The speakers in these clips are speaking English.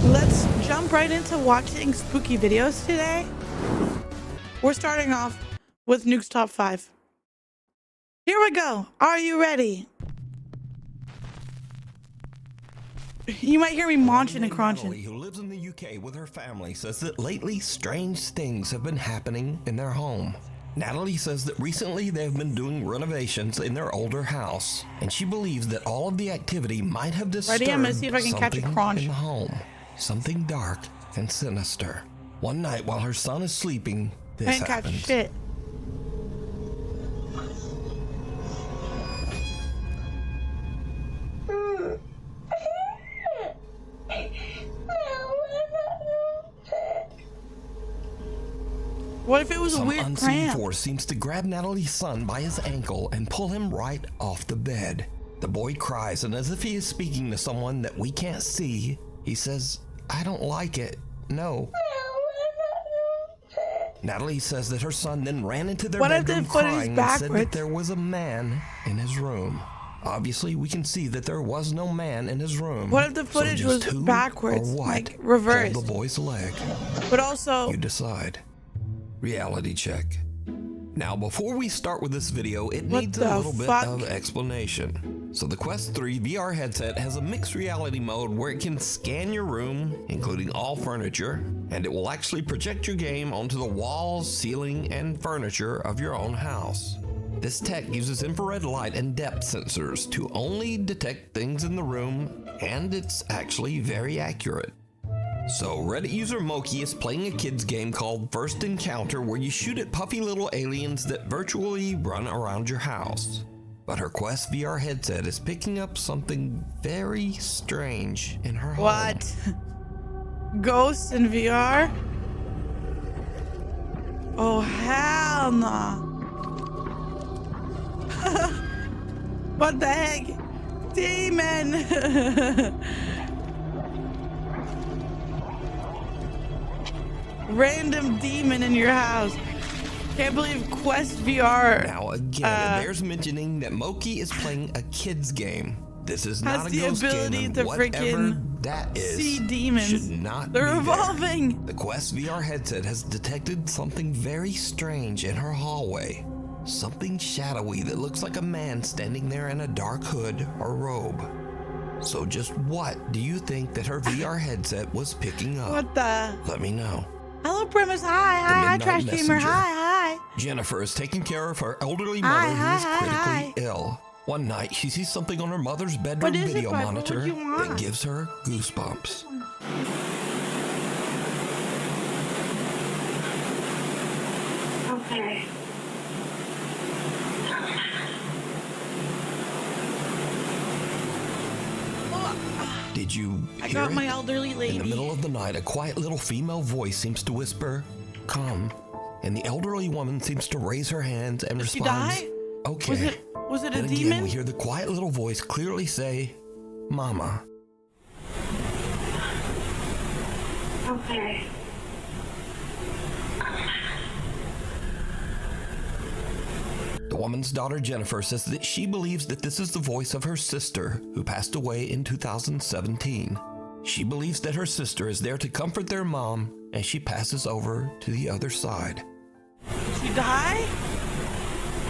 Let's jump right into watching spooky videos today. We're starting off with Nuke's Top 5. Here we go. Are you ready? You might hear me munching and crunching. Natalie, who lives in the UK with her family, says that lately strange things have been happening in their home. Natalie says that recently they've been doing renovations in their older house, and she believes that all of the activity might have disturbed Ready? I'm gonna see if I can catch a something crunch. in the home. Something dark and sinister. One night while her son is sleeping, I this didn't catch happens. shit. What if it was a Some weird unseen prank? force seems to grab Natalie's son by his ankle and pull him right off the bed. The boy cries, and as if he is speaking to someone that we can't see, he says, "I don't like it. No." Natalie says that her son then ran into their What if bedroom the footage crying and said that backwards? there was a man in his room. Obviously, we can see that there was no man in his room. What if the So footage just was who backwards, or what like reversed? pulled the boy's leg? But also, You decide. Reality check. Now, before we start with this video, it What needs a the little bit fuck? of explanation. So the Quest 3 VR headset has a mixed reality mode where it can scan your room, including all furniture, and it will actually project your game onto the walls, ceiling, and furniture of your own house. This tech uses infrared light and depth sensors to only detect things in the room, and it's actually very accurate. So Reddit user Moki is playing a kid's game called First Encounter, where you shoot at puffy little aliens that virtually run around your house. But her Quest VR headset is picking up something very strange in her home. what? Ghosts in VR? Oh, hell no. What the heck? Demon! Random demon in your house. Can't believe Quest VR Now again, there's mentioning that Moki is playing a kid's game. This is has not a the ghost ability game, and to whatever freaking that is see demons. should not They're be there. evolving. The Quest VR headset has detected something very strange in her hallway. Something shadowy that looks like a man standing there in a dark hood or robe. So just what do you think that her VR headset was picking up? What the? Let me know. Hello, Premise. Hi, Midnight Trash Gamer. Messenger. Hi. Jennifer is taking care of her elderly Hi, mother who hi, is hi, critically ill. One night, she sees something on her mother's bedroom What is it, video Piper? monitor What do you want? that gives her goosebumps. Okay. Did you I hear got it? my elderly lady. In the middle of the night, a quiet little female voice seems to whisper, "Come," and the elderly woman seems to raise her hands and Did she responds, die? "Okay." Was it a And again, demon? we hear the quiet little voice clearly say, "Mama." Okay. The woman's daughter Jennifer says that she believes that this is the voice of her sister who passed away in 2017. She believes that her sister is there to comfort their mom as she passes over to the other side. Did she die?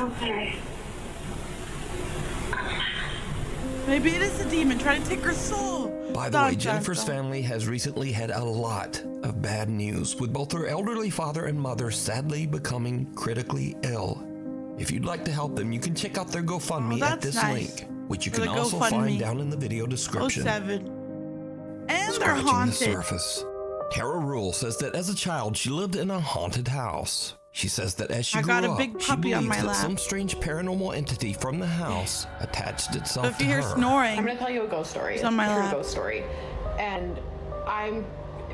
Okay. Maybe it is a demon trying to take her soul. By the way, Jennifer's family has recently had a lot of bad news, with both her elderly father and mother sadly becoming critically ill. If you'd like to help them, you can check out their GoFundMe at that's this nice. link, which you For can the also GoFundMe. find down in the video description. 07. And they're Scratching the haunted. surface. Tara Rule says that as a child, she lived in a haunted house. She says that as she I grew got a up, big she puppy on believes my that lap. some strange paranormal entity from the house attached itself So if to you hear her. snoring, I'm gonna tell you a ghost story. It's on my a true lap. ghost story, and I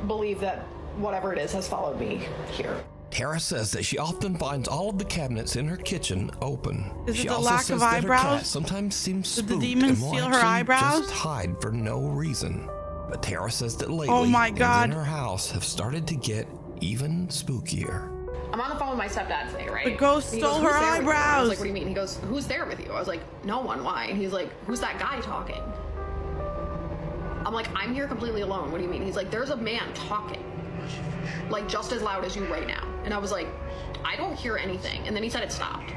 believe that whatever it is has followed me here. Tara says that she often finds all of the cabinets in her kitchen open. Is it she the also lack says of that her cat eyebrows? sometimes seems Did the spooked demon and will steal her actually eyebrows? just hide for no reason. But Tara says that lately, Oh my things God. in her house have started to get even spookier. I'm on the phone with my stepdad today, right? The ghost And he goes, stole her "Who's there with you?" I eyebrows. was like, "What do you mean?" He goes, "Who's there with you?" I was like, "No one. Why?" And he's like, "Who's that guy talking?" I'm like, I'm here completely alone. What do you mean? He's like, there's a man talking, like just as loud as you right now. And I was like, I don't hear anything. And then he said it stopped.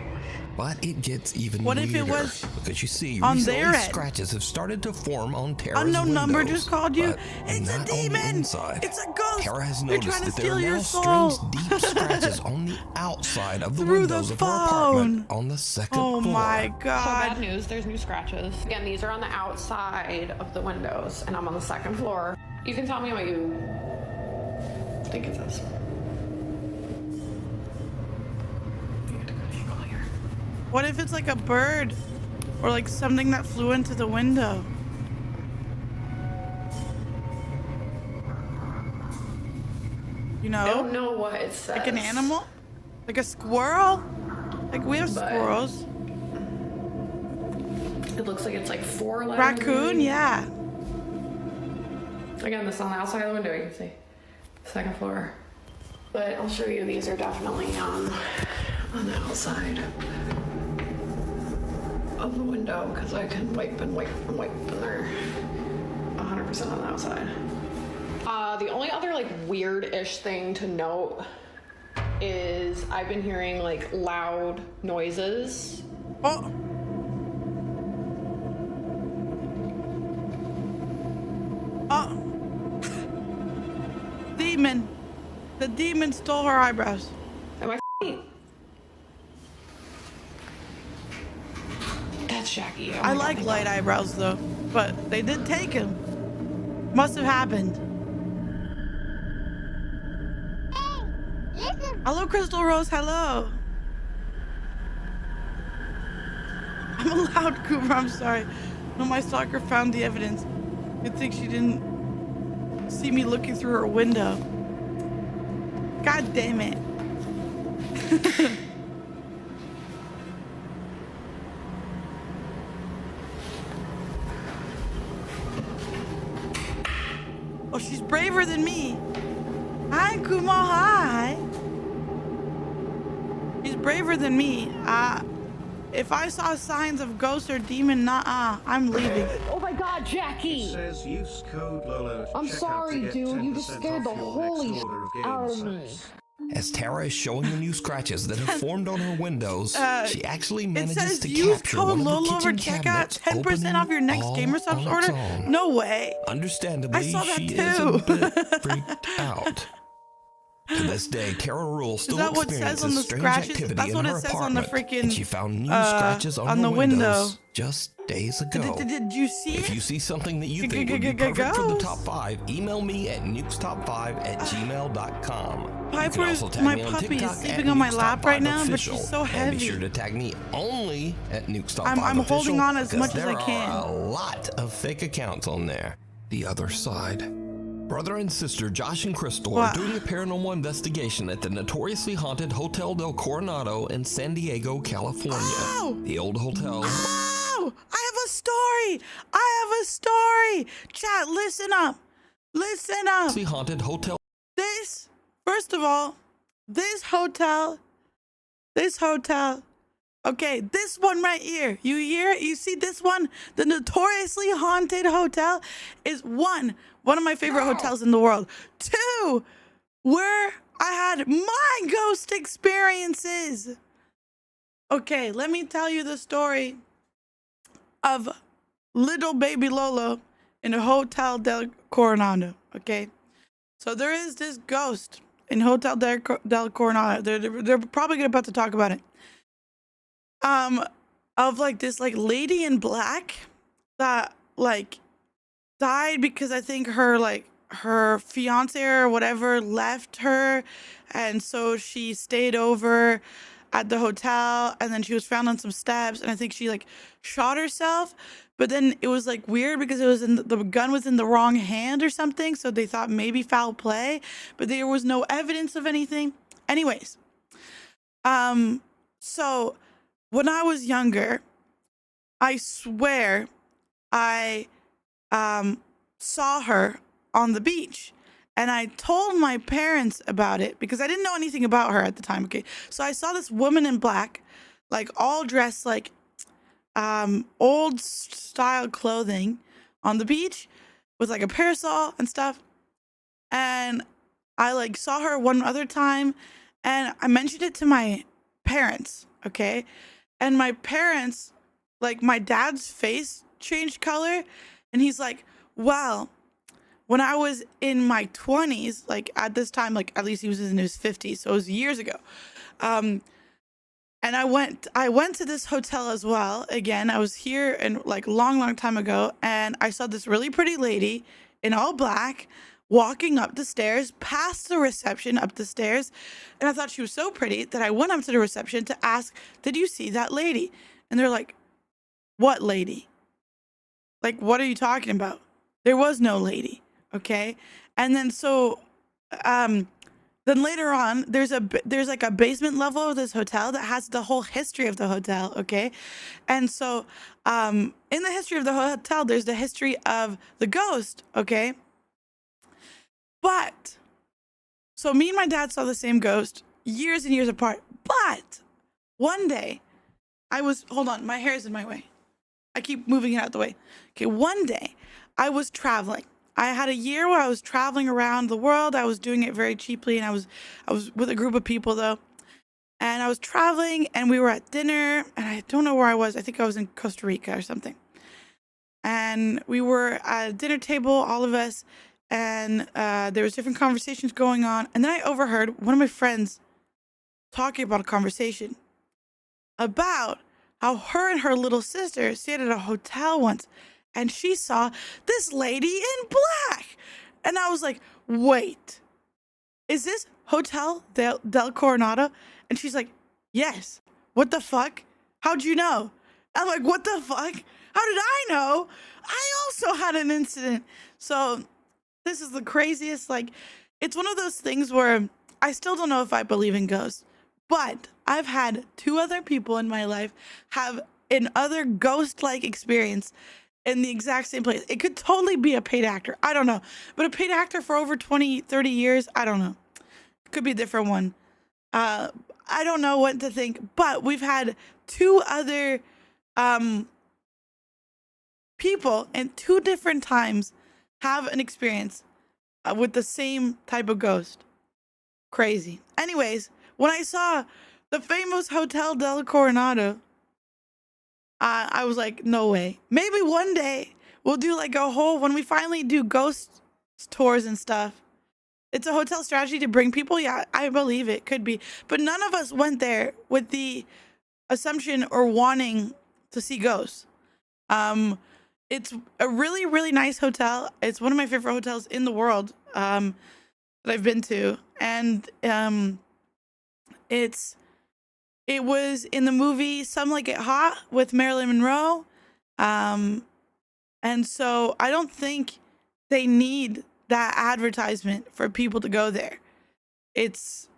But it gets even What weirder if it was because you see on recently their end? scratches have started to form on Tara's Unknown windows. number just called you. But It's a not on the demon. inside. It's a ghost. Tara has They're noticed trying to that there steal are your now soul. strange deep scratches on the outside of the Through windows the of her apartment phone. on the second Oh floor. my So god. bad news, there's new scratches. Again, these are on the outside of the windows, and I'm on the second floor. You can tell me what you think it is. You get a good angle here. What if it's like a bird or like something that flew into the window? You I don't know? know what it says. Like an animal? Like a squirrel? Like we have But- squirrels. It looks like it's like 4 letters. Raccoon? maybe. Yeah. Again, this is on the outside of the window, you can see. Second floor. But I'll show you, these are definitely on the outside of the window, because I can wipe and wipe and wipe, and they're 100% on the outside. The only other like weird-ish thing to note is I've been hearing like loud noises. Oh. Oh. Demon. The demon stole her eyebrows. Am I f***ing? That's Jackie. Oh I my like God, light eyebrows though, but they did take him. Must have happened. Hello, Crystal Rose. Hello. I'm a loud Cooper. I'm sorry. No, my stalker found the evidence. Good thing she didn't see me looking through her window. God damn it. Oh, she's braver than me. Hi, Kuma. Hi. She's braver than me. If I saw signs of ghost or demon, I'm leaving. Oh my God, Jackie! Says use code Lolo to I'm check out sorry, to get dude. You just 10% scared the off your holy next order of game out of me. subs. As Tara is showing the new scratches that have formed on her windows, she actually It manages says to use capture code one of the Lolo for kitchen checkout, cabinets 10% off your next opening gamer all subs on its order. own. No way. Understandably, I saw that she is a too. bit freaked out. To this day, Tara Rule still that what it says on experiences the strange scratches? activity That's in what her it says on the apartment, freaking, and she found new scratches on the her window. windows just days ago. Did you see If it? you see something that you think would be perfect for the Ghost. top 5, email me at nukestop5@gmail.com. You can Piper, also tag my me on puppy, is TikTok sleeping at on my lap right now, but nukestop5official. she's so And be heavy. sure to tag me only at nukestop5official. I'm holding on as because much as I there can. are a lot of fake accounts on there. The other side. Brother and sister Josh and Crystal are What? doing a paranormal investigation at the notoriously haunted Hotel del Coronado in San Diego, California. Oh! The old hotel. Oh, I have a story. I have a story. Chat, listen up. Listen up. Haunted hotel. First of all, this hotel. Okay, this one right here. You hear it? You see this one? The notoriously haunted hotel is one of my favorite hotels in the world. 2, where I had my ghost experiences. Okay, let me tell you the story of little baby Lolo in a Hotel del Coronado. Okay, so there is this ghost in Hotel del Coronado. They're probably about to talk about it. Of like this like lady in black that like died because I think her fiance or whatever left her, and so she stayed over at the hotel, and then she was found on some steps, and I think she like shot herself, but then it was like weird because it was the gun was in the wrong hand or something, so they thought maybe foul play, but there was no evidence of anything. Anyways, so when I was younger, I swear I saw her on the beach, and I told my parents about it because I didn't know anything about her at the time. Okay, so I saw this woman in black, like all dressed like old style clothing on the beach with like a parasol and stuff. And I like saw her one other time, and I mentioned it to my parents, okay? And my parents, like my dad's face changed color, and he's like, "Well, when I was in my 20s, like at this time, like at least he was in his 50s, so it was years ago. Um, and I went to this hotel as well. Again, I was here and like long time ago, and I saw this really pretty lady in all black walking up the stairs, past the reception up the stairs, and I thought she was so pretty that I went up to the reception to ask, "Did you see that lady?" And they're like, "What lady? Like, what are you talking about? There was no lady." Okay. And then then later on, there's like a basement level of this hotel that has the whole history of the hotel. Okay. And so in the history of the hotel, there's the history of the ghost. Okay. But so me and my dad saw the same ghost years and years apart. But one day hold on, my hair is in my way. I keep moving it out the way. Okay. One day I was traveling. I had a year where I was traveling around the world. I was doing it very cheaply, and I was with a group of people though. And I was traveling, and we were at dinner, and I don't know where I was. I think I was in Costa Rica or something. And we were at a dinner table, all of us, and there was different conversations going on. And then I overheard one of my friends talking about a conversation about how her and her little sister stayed at a hotel once, and she saw this lady in black. And I was like, "Wait, is this Hotel Del Coronado?" And she's like, "Yes." "What the fuck? How'd you know?" I'm like, "What the fuck? How did I know? I also had an incident." So this is the craziest. Like, it's one of those things where I still don't know if I believe in ghosts, but I've had 2 other people in my life have another ghost-like experience in the exact same place. It could totally be a paid actor. I don't know. But a paid actor for over 20, 30 years, I don't know. It could be a different one. I don't know what to think. But we've had 2 other people in 2 different times have an experience with the same type of ghost. Crazy. Anyways, when I saw the famous Hotel Del Coronado, I was like, no way. Maybe one day we'll do like a whole, when we finally do ghost tours and stuff. It's a hotel strategy to bring people. Yeah, I believe it could be. But none of us went there with the assumption or wanting to see ghosts. It's a really, really nice hotel. It's one of my favorite hotels in the world that I've been to. And it was in the movie Some Like It Hot with Marilyn Monroe. And so I don't think they need that advertisement for people to go there. It's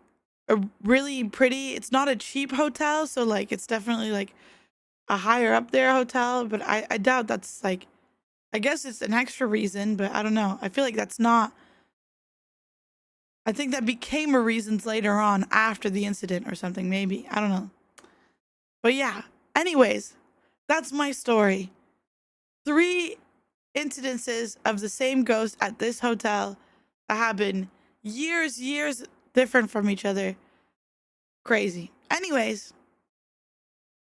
a really pretty, it's not a cheap hotel. So like, it's definitely like a higher up there hotel, but I doubt that's like, I guess it's an extra reason, but I don't know. I feel like that's not, I think that became a reason later on after the incident or something, maybe. I don't know. But yeah, anyways, that's my story. 3 incidences of the same ghost at this hotel that happened years different from each other. Crazy. Anyways,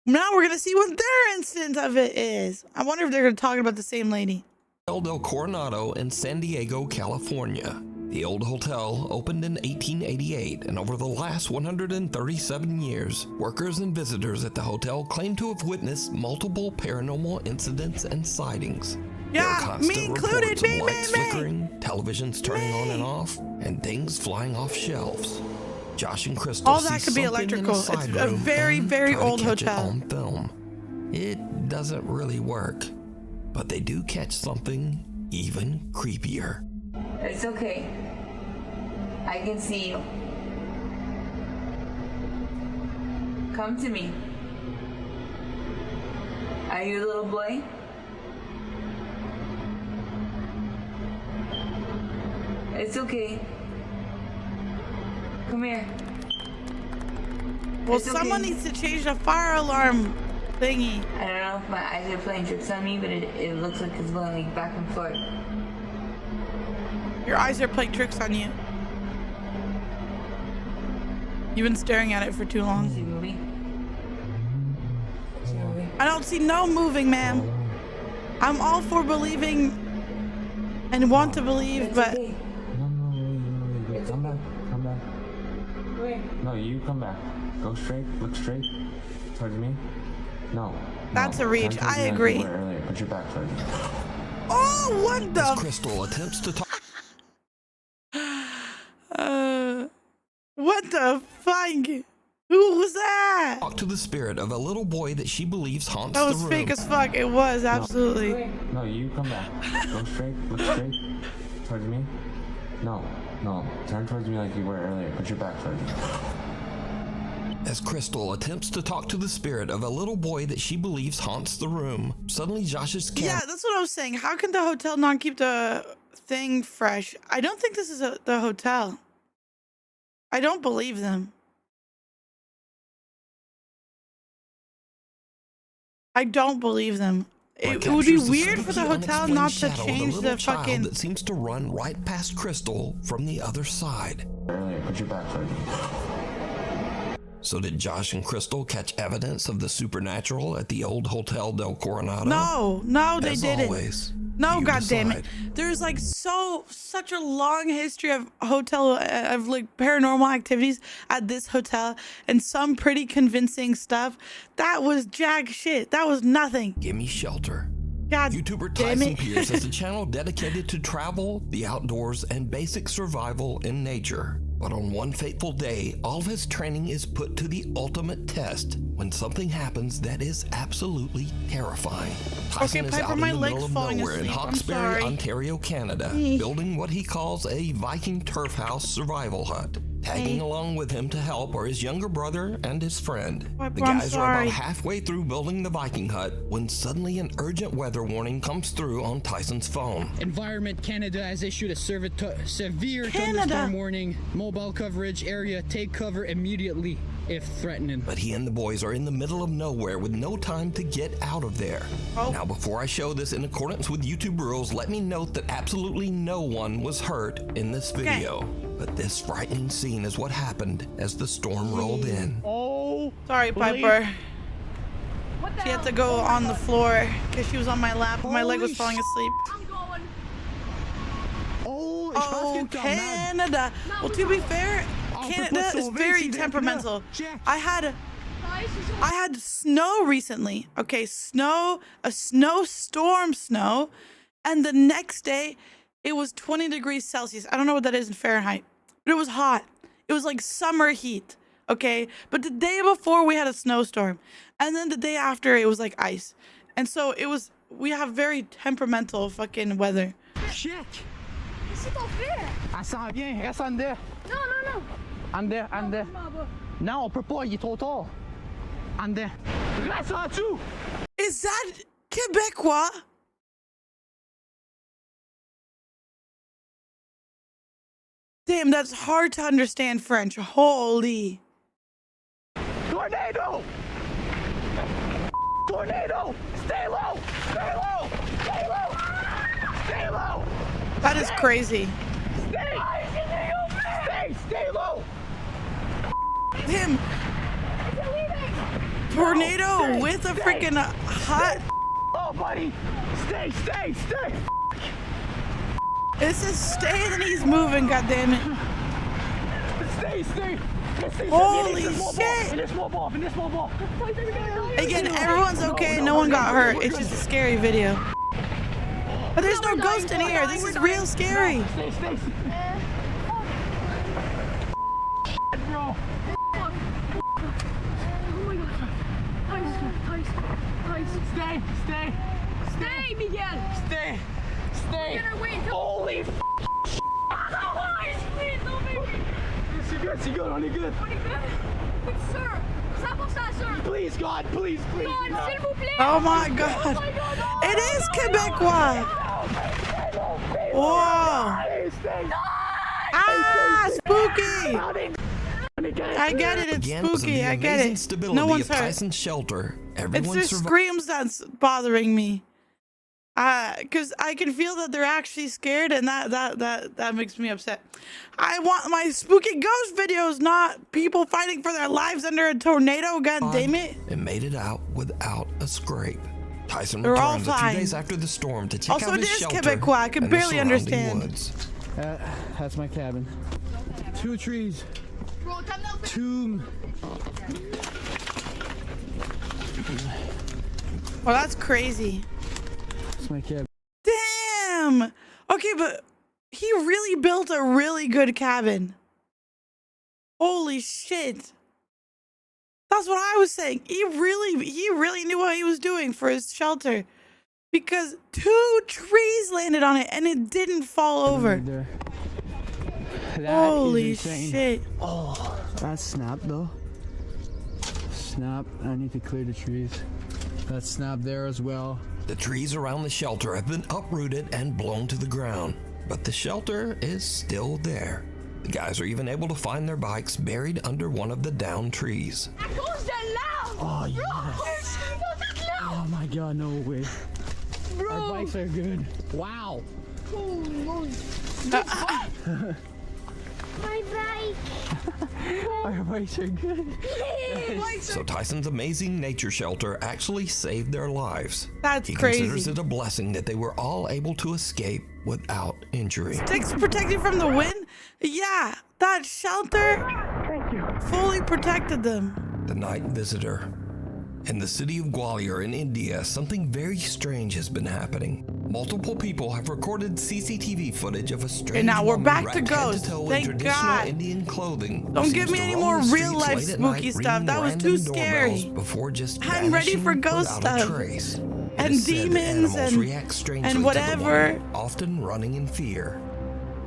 now we're going to see what their instance of it is. I wonder if they're going to talk about the same lady. Hotel Del Coronado in San Diego, California. The old hotel opened in 1888, and over the last 137 years, workers and visitors at the hotel claim to have witnessed multiple paranormal incidents and sightings. There are Yeah, constant me included. reports Me. of lights flickering, televisions turning on and off, and things flying off shelves. Josh and Crystal All that see could be something in electrical. a side It's a room very, and very try to old catch it hotel. on film. It doesn't really work, but they do catch something even creepier. It's okay. I can see you. Come to me. Are you a little boy? It's okay. Come here. Well, It's okay. someone needs to change the fire alarm thingy. I don't know if my eyes are playing tricks on me, but it looks like it's going like back and forth. Your eyes are playing tricks on you. You've been staring at it for too Is long. he moving? Is he moving? I don't see no moving, ma'am. I'm all for believing and want to believe, It's but okay. No, wait. Come back. Come back. Wait. No, you come back. Go straight. Look straight. Towards me. No. That's no. a reach. Turn towards I me like you agree. were earlier. Put your back towards me. oh, what As the? Crystal attempts to talk What the fuck? Who was that? to the spirit of a little boy that she believes haunts That the was room. fake as fuck. It was absolutely. Wait. No, you come back. Go straight. Look straight. Towards me. No. No. Turn towards me like you were earlier. Put your back towards me. As Crystal attempts to talk to the spirit of a little boy that she believes haunts the room, suddenly Josh's Yeah, that's what I was saying. How can the hotel not keep the thing fresh? I don't think this is the hotel. I don't believe them. I don't believe them. It would be captures weird for the spooky, hotel unexplained not to shadow of a change little the child fucking. that seems to run right past Crystal from the other side. Earlier. Put your back towards me. So did Josh and Crystal catch evidence of the supernatural at the old Hotel del Coronado? No, they As didn't. always, No, you goddammit. decide. There's like such a long history of hotel of like paranormal activities at this hotel and some pretty convincing stuff. That was jack shit. That was nothing. Gimme shelter. God YouTuber damn Tyson it. Pierce has a channel dedicated to travel, the outdoors, and basic survival in nature. But on one fateful day, all of his training is put to the ultimate test when something happens that is absolutely terrifying. Tyson is Piper, out in my the leg's middle of falling nowhere in asleep. I'm Hawkesbury, sorry. Ontario, Canada, building what he calls a Viking turf house survival hut. Tagging along with him to help are his younger brother and his friend. Piper, The I'm guys are sorry. about halfway through building the Viking hut when suddenly an urgent weather warning comes through on Tyson's phone. Environment Canada has issued a severe Canada. thunderstorm warning. Mobile coverage area, take cover immediately if threatening. But he and the boys are in the middle of nowhere with no time to get out of there. Oh. Now, before I show this in accordance with YouTube rules, let me note that absolutely no one was hurt in this video. But this frightening scene is what happened as the storm rolled in. Sorry, Piper. She had to go on the floor because she was on my lap. My leg was falling asleep. Oh, Canada. Well, to be fair, Canada is very temperamental. I had snow recently. Okay, a snowstorm, and the next day it was 20 degrees Celsius. I don't know what that is in Fahrenheit, but it was hot. It was like summer heat. Okay, but the day before we had a snowstorm, and then the day after it was like ice, and so it was. We have very temperamental fucking weather. Check! Qu'est-ce que t'en fais? Elle s'en vient, reste en dedans. Non, non, non. En dedans, en dedans. Je m'en vais. Non, on peut pas, il est trop tard. En dedans. Reste en dessous! Is that Quebecois? Damn, that's hard to understand French. Holy. Tornado! Tornado! Stay low! Stay low! Stay low! Stay low! That is crazy. Stay low! Him. Tornado with a freaking hot. Oh, buddy! Stay! It says stay and he's moving, goddammit. Stay! Holy shit. Again, everyone's okay. No one got hurt. It's just a scary video. But there's no ghost in here. This is real scary. Stay! Bro! Oh my god. Thijs. Stay! Stay, Miguel. Stay! Miguel, wait. Holy f***! Thijs, please, don't make me. C'est good, on est good. On est good? Sir. 100%, sir. Please, God, please. God, s'il vous plaît. Oh my god. It is Quebecois. Whoa. Ah, spooky. I get it. It's Again, because of spooky. the I get amazing it. stability No one's of hurt. Tyson's shelter, It's everyone the survived. screams that's bothering me. Because I can feel that they're actually scared, and that makes me upset. I want my spooky ghost videos, not people fighting for their lives under a tornado. God damn it! And made it out without a scrape. Tyson They're all returns a few fine. days after the storm to check Also, out it his is shelter Quebecois. I can and the barely surrounding understand. woods. That's my cabin. 2 trees. 2. Well, that's crazy. That's my cabin. Damn. Okay, but he really built a really good cabin. Holy shit. That's what I was saying. He really knew what he was doing for his shelter. Because 2 trees landed on it and it didn't fall over. There. That Holy is insane. shit. Oh, that's snap though. Snap. I need to clear the trees. That's snap there as well. The trees around the shelter have been uprooted and blown to the ground, but the shelter is still there. The guys are even able to find their bikes buried under one of the downed trees. Oh yeah. Oh my god, no way. Our bikes are good. Wow. My bike. Our bikes are good. So Tyson's amazing nature shelter actually saved their lives. That's He crazy. considers it a blessing that they were all able to escape without injury. Sticks protected from the wind? Yeah, that shelter fully protected them. The night visitor. In the city of Gwalior in India, something very strange has been happening. Multiple people have recorded CCTV footage of a strange And now we're woman back to wrapped head ghosts. toe in Thank traditional God. Indian clothing. who Don't seems give me to any roam more the real streets life late at spooky night, stuff. ringing That was random too doorbells scary. Before just I'm ready for vanishing ghost without a stuff. trace. It And is said that demons animals and- react strangely and to the whatever. woman, often running in fear.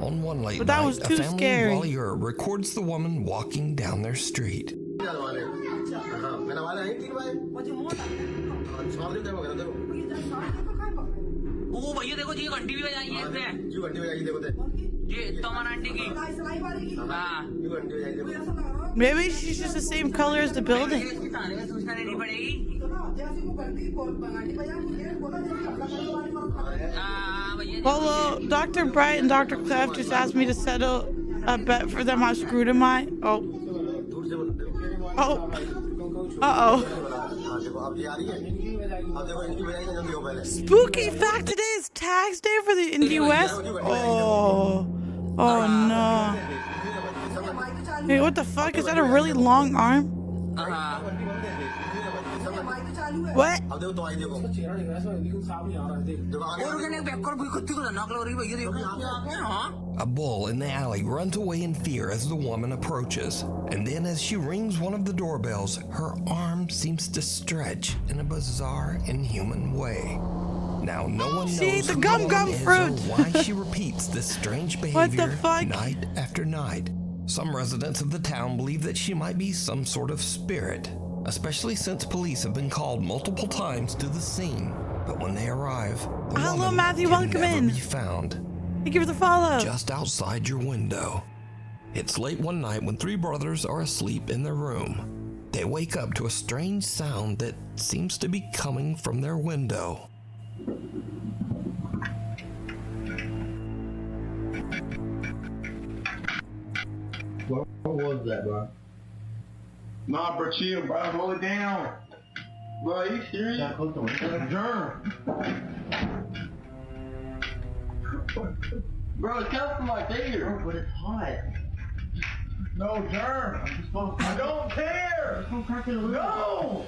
On one late But that night, was a too family scary. in Gwalior records the woman walking down their street. वो भैया देखो जी घंटी भी बजाई है इसने जी घंटी बजाई देखो जी तमन आंटी की हाँ Maybe she's just the same color as the building. इसकी थाने में सूचना देनी पड़ेगी हाँ भैया Lolo, Dr. Bright and Dr. Clef just asked me to settle a bet for them. How screwed am I? Oh. Oh. Uh-oh. Spooky fact, today is tax day for the in the US. Oh. Oh no. Hey, what the fuck? Is that a really long arm? What? A bull in the alley runs away in fear as the woman approaches. And then as she rings one of the doorbells, her arm seems to stretch in a bizarre, inhuman way. Now, no one knows She ate the who gum woman is fruit. or why she repeats this strange behavior What the fuck? night after night. Some residents of the town believe that she might be some sort of spirit, especially since police have been called multiple times to the scene. But when they arrive, the Hello, woman Matthew, can welcome never in. be found. Thank you for the follow. Just outside your window. It's late one night when 3 brothers are asleep in their room. They wake up to a strange sound that seems to be coming from their window. What was that, bro? Nah, bro, chill, bro. Roll it down. Bro, you serious? That's a germ. Bro, it's coming from like there. Bro, but it's hot. No germ. I don't care. No.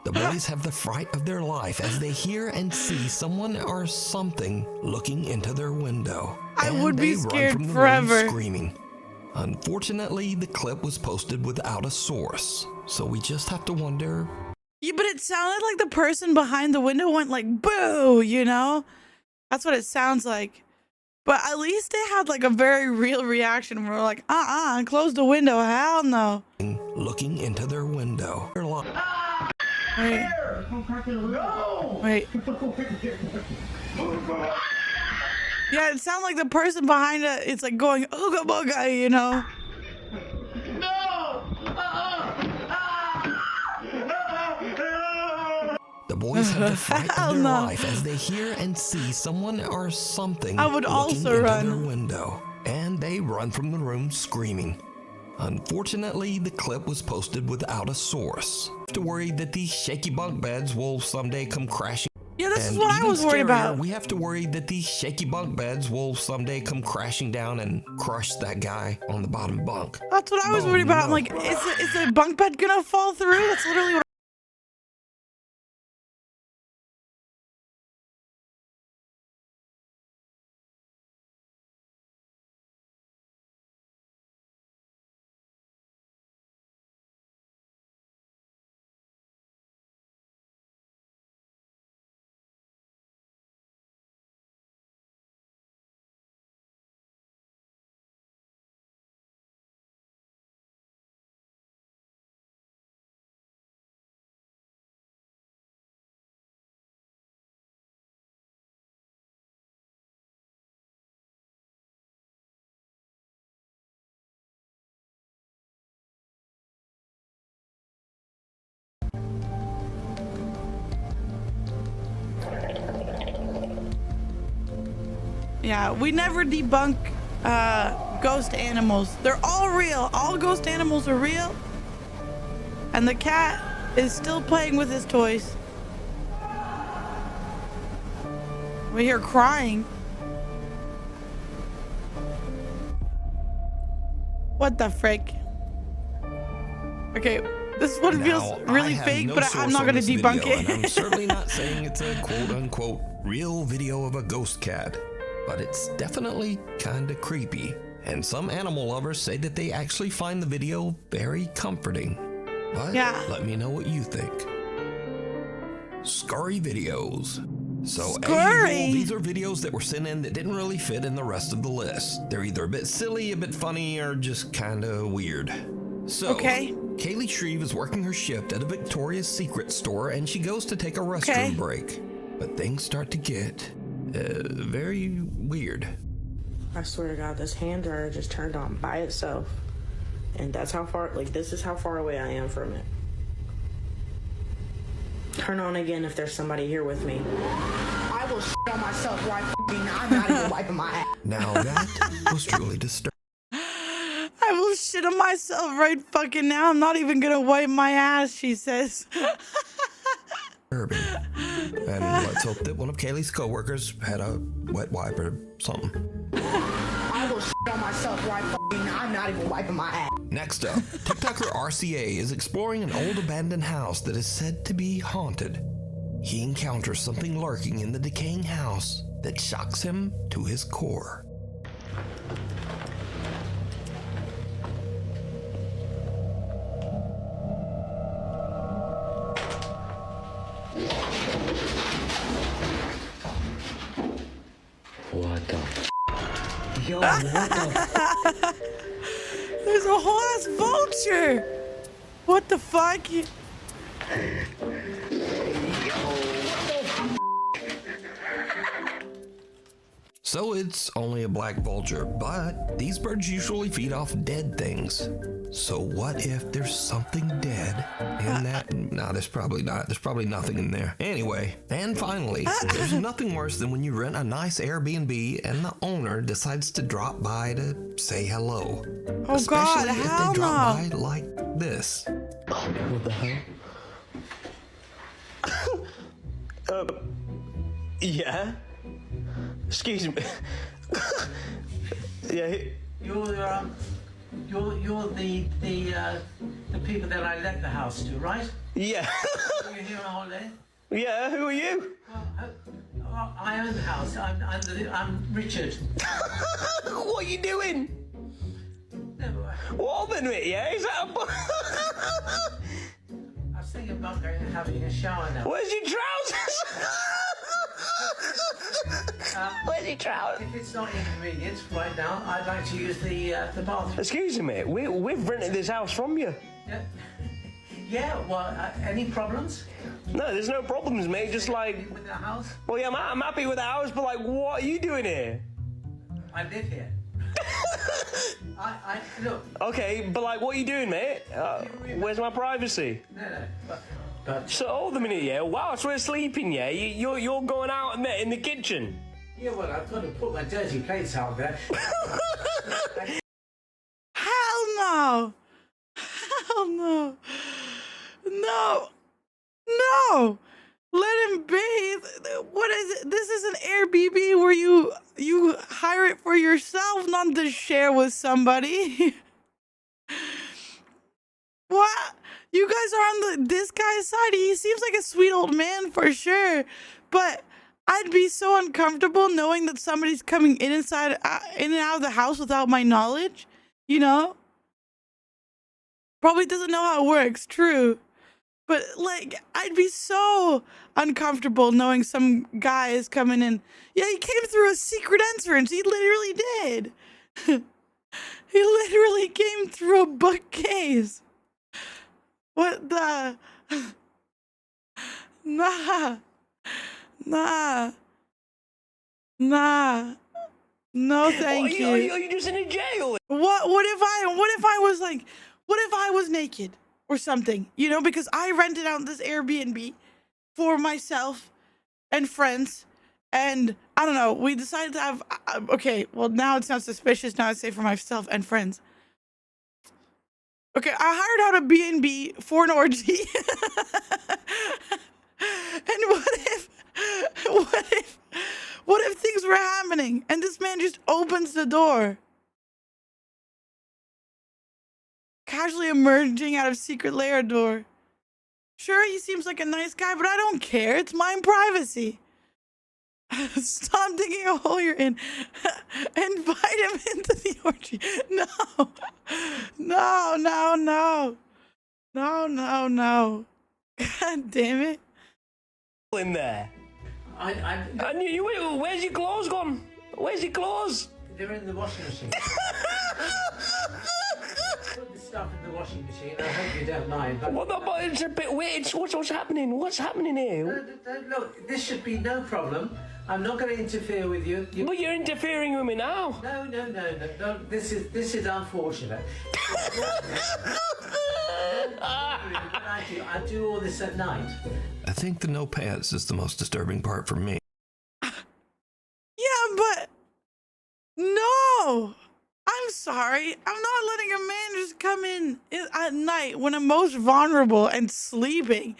The boys have the fright of their life as they hear and see someone or something looking into their window. I And would be they run scared from the forever. room screaming. Unfortunately, the clip was posted without a source, so we just have to wonder. Yeah, but it sounded like the person behind the window went like, boo, you know? That's what it sounds like. But at least they had like a very real reaction where we're like, close the window, hell no. Looking into their window. Wait. Wait. Yeah, it sounds like the person behind it. It's like going ooga booga, you know. The boys have the fright of Hell their no. life as they hear and see someone or something I would looking also into run. their window, and they run from the room screaming. Unfortunately, the clip was posted without a source. To worry that these shaky bunk beds will someday come crashing. Yeah, this is And what I even was worried scarier, about. We have to worry that these shaky bunk beds will someday come crashing down and crush that guy on the bottom bunk. That's what I was Oh, worried about. I'm no. like, is the bunk bed gonna fall through? That's literally what. Yeah, we never debunk ghost animals. They're all real. All ghost animals are real. And the cat is still playing with his toys. We hear crying. What the frick? Okay, this is what it feels Now, really I have fake, no but I'm source not on gonna this debunk video, it. And I'm certainly not saying it's a quote-unquote real video of a ghost cat, but it's definitely kinda creepy. And some animal lovers say that they actually find the video very comforting. But Yeah. let me know what you think. Scurry videos. So as Scurry? usual, these are videos that were sent in that didn't really fit in the rest of the list. They're either a bit silly, a bit funny, or just kinda weird. So, Okay. Kaylee Shreve is working her shift at a Victoria's Secret store, and she goes to take a restroom break. But things start to get very weird. I swear to God, this hand dryer just turned on by itself. And that's how far, like, this is how far away I am from it. Turn on again if there's somebody here with me. I will shit on myself right now. I'm not even wiping my ass. Now that was truly disturbing. I will shit on myself right fucking now. I'm not even gonna wipe my ass, she says. And let's hope that one of Kaylee's coworkers had a wet wipe or something. I will shit on myself right now. I'm not even wiping my ass. Next up, TikToker RCA is exploring an old abandoned house that is said to be haunted. He encounters something lurking in the decaying house that shocks him to his core. What the Yo, what the There's a whole ass vulture. What the fuck? So it's only a black vulture, but these birds usually feed off dead things. So what if there's something dead in that? No, there's probably not. There's probably nothing in there. Anyway, and finally, there's nothing worse than when you rent a nice Airbnb and the owner decides to drop by to say hello. Oh Especially God, if hell they drop no. by like this. What the hell? Yeah. Excuse me. Yeah. You're the people that I let the house to, right? Yeah. You're here on holiday. Yeah. Who are you? Well, I own the house. I'm Richard. What are you doing? What open it? Yeah. Is that a? I was thinking about going and having a shower now. Where's your trousers? Where's your trousers? If it's not inconvenient right now, I'd like to use the bathroom. Excuse me. We've rented this house from you. Yeah. Well, any problems? No, there's no problems, mate. Just like. With the house? Well, yeah, I'm happy with the house, but like, what are you doing here? I live here. I look. Okay, but like, what are you doing, mate? Where's my privacy? No. But So hold a minute, yeah. Whilst we're sleeping, yeah, you're going out and in the kitchen. yeah, well, I've got to put my dirty plates out there. Hell no. Hell no. No. No. Let him bathe. What is it? This is an Airbnb where you hire it for yourself, not to share with somebody. What? You guys are on this guy's side. He seems like a sweet old man for sure, but I'd be so uncomfortable knowing that somebody's coming in and out of the house without my knowledge. You know? Probably doesn't know how it works. True. But like, I'd be so uncomfortable knowing some guy is coming in. Yeah, he came through a secret entrance. He literally did. He literally came through a bookcase. What the? Nah. No, thank you. Are you just in a jail? What if I was naked or something, you know, because I rented out this Airbnb for myself and friends, and I don't know, we decided to have, okay, well, now it's not suspicious, now I say for myself and friends. Okay, I hired out a B&B for an orgy. And what if things were happening and this man just opens the door? Casually emerging out of secret lair door. Sure, he seems like a nice guy, but I don't care. It's my privacy. Stop digging a hole you're in. Invite him into the orgy. No. God damn it. In there. I Where's your clothes gone? Where's your clothes? They're in the washing machine. Put the stuff in the washing machine. I hope you don't mind. But But it's a bit weird. What's happening? What's happening here? Look, this should be no problem. I'm not going to interfere with you. But you're interfering with me now. No. This is unfortunate. I do all this at night. I think the no pants is the most disturbing part for me. Yeah, but no. I'm sorry. I'm not letting a man just come in at night when I'm most vulnerable and sleeping.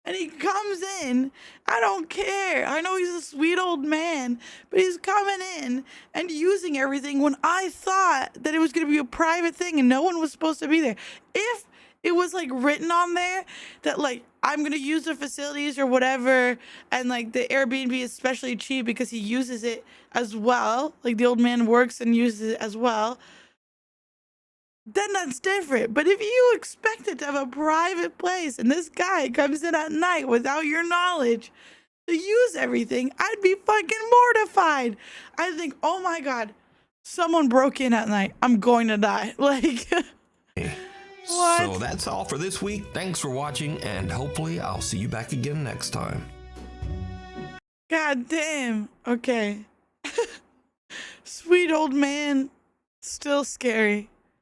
And he comes in. I don't care. I know he's a sweet old man, but he's coming in and using everything when I thought that it was going to be a private thing and no one was supposed to be there. If it was like written on there that like I'm going to use the facilities or whatever, and like the Airbnb is especially cheap because he uses it as well, like the old man works and uses it as well, then that's different. But if you expected to have a private place and this guy comes in at night without your knowledge to use everything, I'd be fucking mortified. I'd think, oh my God, someone broke in at night. I'm going to die. Like, what? So that's all for this week. Thanks for watching, and hopefully I'll see you back again next time. God damn. Okay. Sweet old man. Still scary.